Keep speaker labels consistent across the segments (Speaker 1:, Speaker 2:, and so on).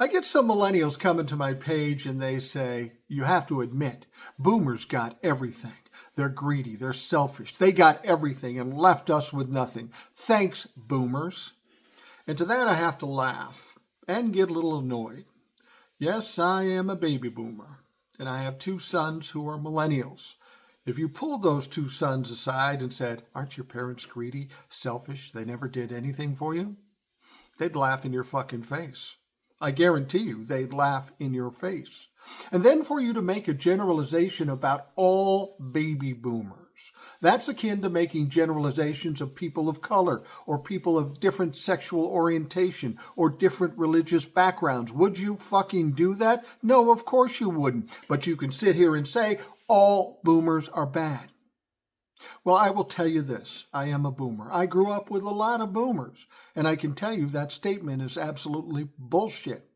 Speaker 1: I get some millennials coming to my page and they say, you have to admit, boomers got everything. They're greedy, they're selfish, they got everything and left us with nothing. Thanks, boomers. And to that I have to laugh and get a little annoyed. Yes, I am a baby boomer, and I have two sons who are millennials. If you pulled those two sons aside and said, aren't your parents greedy, selfish, they never did anything for you? They'd laugh in your fucking face. I guarantee you they'd laugh in your face. And then for you to make a generalization about all baby boomers, that's akin to making generalizations of people of color or people of different sexual orientation or different religious backgrounds. Would you fucking do that? No, of course you wouldn't. But you can sit here and say all boomers are bad. Well, I will tell you this. I am a boomer. I grew up with a lot of boomers, and I can tell you that statement is absolutely bullshit.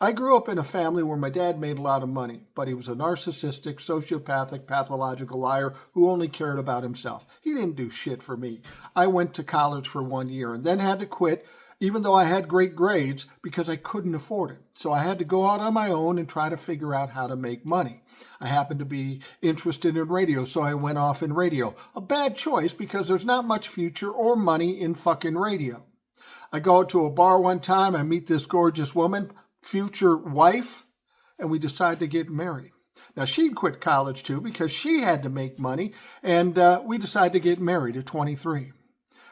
Speaker 1: I grew up in a family where my dad made a lot of money, but he was a narcissistic, sociopathic, pathological liar who only cared about himself. He didn't do shit for me. I went to college for 1 year and then had to quit, even though I had great grades, because I couldn't afford it. So I had to go out on my own and try to figure out how to make money. I happened to be interested in radio, so I went off in radio. A bad choice because there's not much future or money in fucking radio. I go to a bar one time, I meet this gorgeous woman, future wife, and we decide to get married. Now, she'd quit college too because she had to make money, and we decided to get married at 23.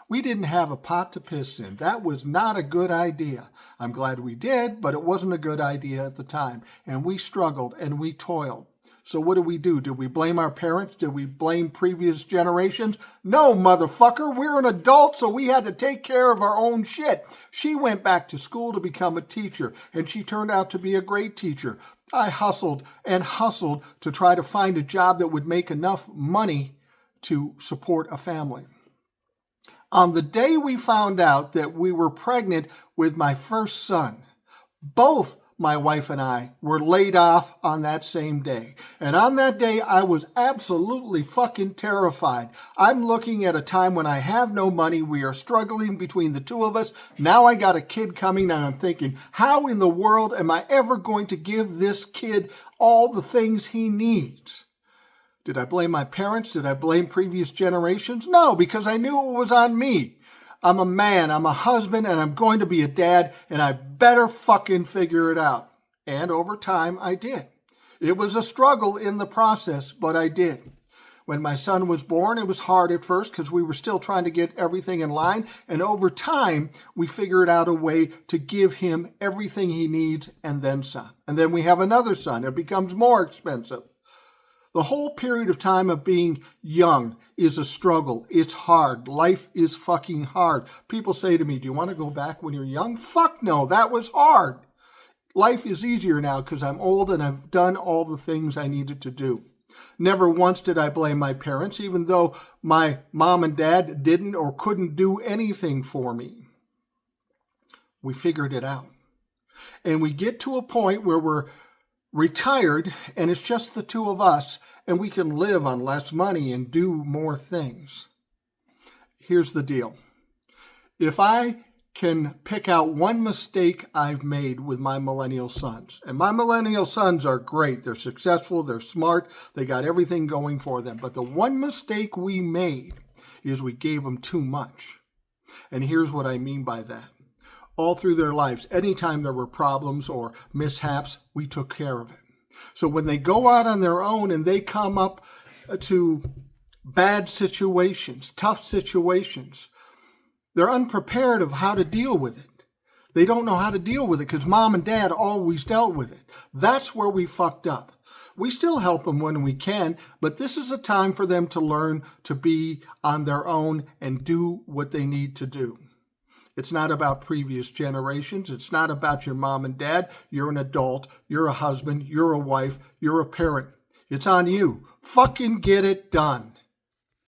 Speaker 1: We didn't have a pot to piss in. That was not a good idea. I'm glad we did, but it wasn't a good idea at the time. And we struggled and we toiled. So what do? Did we blame our parents? Did we blame previous generations? No, motherfucker. We're an adult, so we had to take care of our own shit. She went back to school to become a teacher, and she turned out to be a great teacher. I hustled and hustled to try to find a job that would make enough money to support a family. On the day we found out that we were pregnant with my first son, both my wife and I were laid off on that same day. And on that day, I was absolutely fucking terrified. I'm looking at a time when I have no money. We are struggling between the two of us. Now I got a kid coming and I'm thinking, how in the world am I ever going to give this kid all the things he needs? Did I blame my parents? Did I blame previous generations? No, because I knew it was on me. I'm a man, I'm a husband, and I'm going to be a dad, and I better fucking figure it out. And over time, I did. It was a struggle in the process, but I did. When my son was born, it was hard at first because we were still trying to get everything in line, and over time, we figured out a way to give him everything he needs and then some. And then we have another son. It becomes more expensive. The whole period of time of being young is a struggle. It's hard. Life is fucking hard. People say to me, do you want to go back when you're young? Fuck no, that was hard. Life is easier now because I'm old and I've done all the things I needed to do. Never once did I blame my parents, even though my mom and dad didn't or couldn't do anything for me. We figured it out. And we get to a point where we're retired and it's just the two of us and we can live on less money and do more things. Here's the deal. If I can pick out one mistake I've made with my millennial sons, and my millennial sons are great, they're successful, they're smart, they got everything going for them, but the one mistake we made is we gave them too much. And here's what I mean by that. All through their lives, anytime there were problems or mishaps, we took care of it. So when they go out on their own and they come up to bad situations, tough situations, they're unprepared of how to deal with it. They don't know how to deal with it because mom and dad always dealt with it. That's where we fucked up. We still help them when we can, but this is a time for them to learn to be on their own and do what they need to do. It's not about previous generations. It's not about your mom and dad. You're an adult. You're a husband. You're a wife. You're a parent. It's on you. Fucking get it done.